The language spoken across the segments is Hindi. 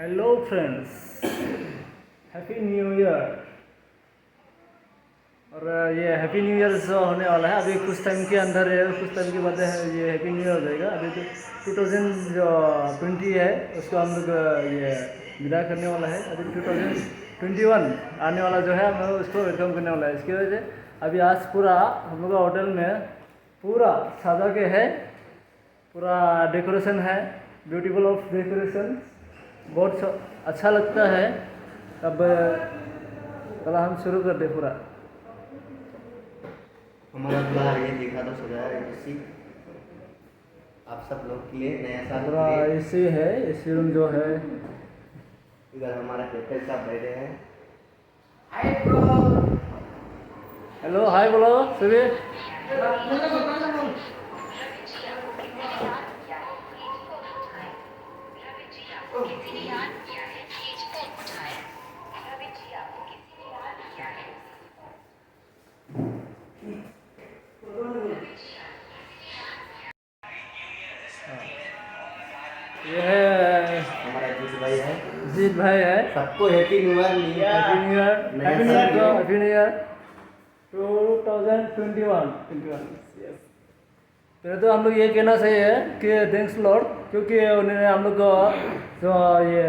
Hello friends, happy new year. और ये हैप्पी न्यू ईयर जो होने वाला है अभी कुछ टाइम के अंदर है, कुछ टाइम के बाद है ये हैप्पी न्यू ईयर हो जाएगा। अभी तो 2020 है उसको हम लोग ये विदा करने वाला है। अभी 2021 आने वाला जो है हम लोग उसको वेलकम करने वाला है। इसकी वजह से अभी आज पूरा हम लोग का होटल में पूरा सजा के है, पूरा डेकोरेशन है, ब्यूटीफुल ऑफ डेकोरेशन, बहुत अच्छा लगता है। अब कल हम शुरू कर दे पूरा हमारा दुल्हा ये देखा तो सजाया इसी आप सब लोग के लिए नया साल पूरा के लिए। एसी है, एसी रूम जो है। इधर हमारा कैप्टन साहब बैठे हैं। हेलो हाय बोलो सभी। ये है हमारा जीत भाई है। जीत भाई है। सबको happy new year. Happy new year, happy new year, happy new year 2021। पहले तो हम लोग ये कहना चाहिए कि थैंक्स लॉर्ड, क्योंकि उन्होंने हम लोग को जो ये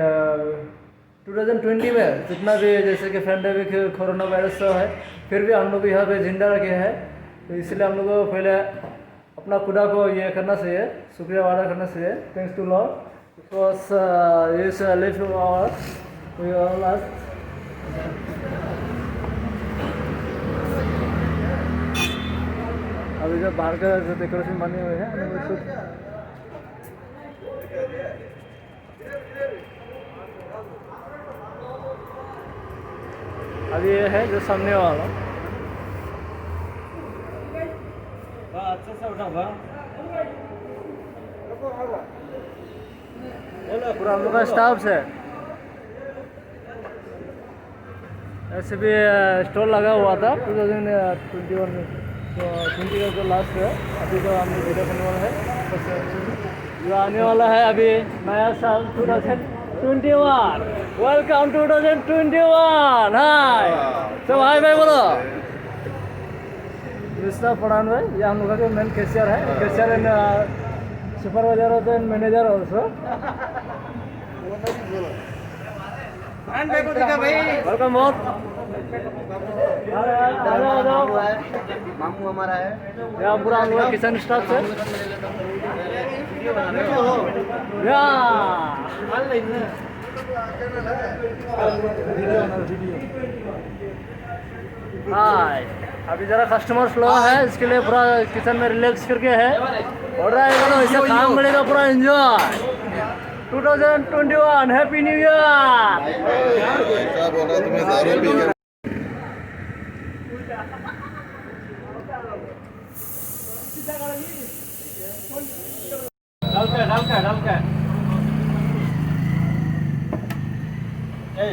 2020 में जितना भी जैसे कि पैंडेमिक कोरोना वायरस सब है, फिर भी हम लोग यहाँ पे जिंदा रखे हैं। तो इसलिए हम लोग को पहले अपना खुदा को ये करना चाहिए, शुक्रिया वादा करना चाहिए। थैंक्स टू लॉर्ड बिकॉज इस लिव आवर अभी जो बाहर का जो डेकोरेशन बने हुए हैं अभी ये है जो सामने वाला अच्छा सा उठा पूरा हम लोग का स्टाफ है। ऐसे भी स्टॉल लगा हुआ था 2021 में, तो 20 का जो लास्ट है अभी तो हम लोग वीडियो करने वाला है। जो आने वाला है अभी नया साल 2021। वेलकम 2021। हाय सब हाय भाई बोलो। मिस्टर पठान भाई, ये हम लोग का मेन कैशियर है। कैशियर एंड सुपरवाइजर होते हैं, मैनेजर ऑल्सो। वेलकम बहुत। मामू हमारा है। यहाँ पूरा हम लोग किचन स्टाफ है। या हाय, अभी जरा कस्टमर फ्लो है, इसके लिए पूरा किचन में रिलैक्स करके है। और ऐसा काम मिलेगा पूरा एंजॉय 2021 हैप्पी न्यू ईयर। ऐसा बोला तुम्हें दारू पी के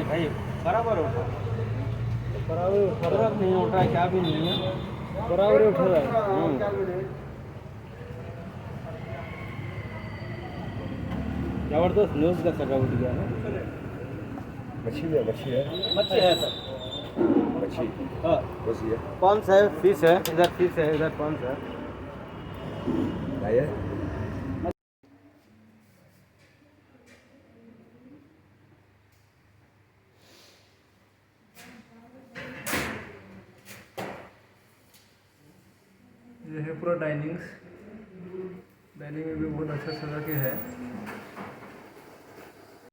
भाई बराबर उठा, बराबर नहीं उठ रहा है, क्या भी नहीं है, बराबर उठ रहा है। जबरदस्त न्यूज़ का सजा उठ गया ना। मच्छी है, मच्छी है, मच्छी है सर। मच्छी हाँ बस ये प्रॉन्स है, फिश है, इधर फिश है, इधर प्रॉन्स है। लाइए। ये है पूरा डाइनिंग में भी बहुत अच्छा सजा के है।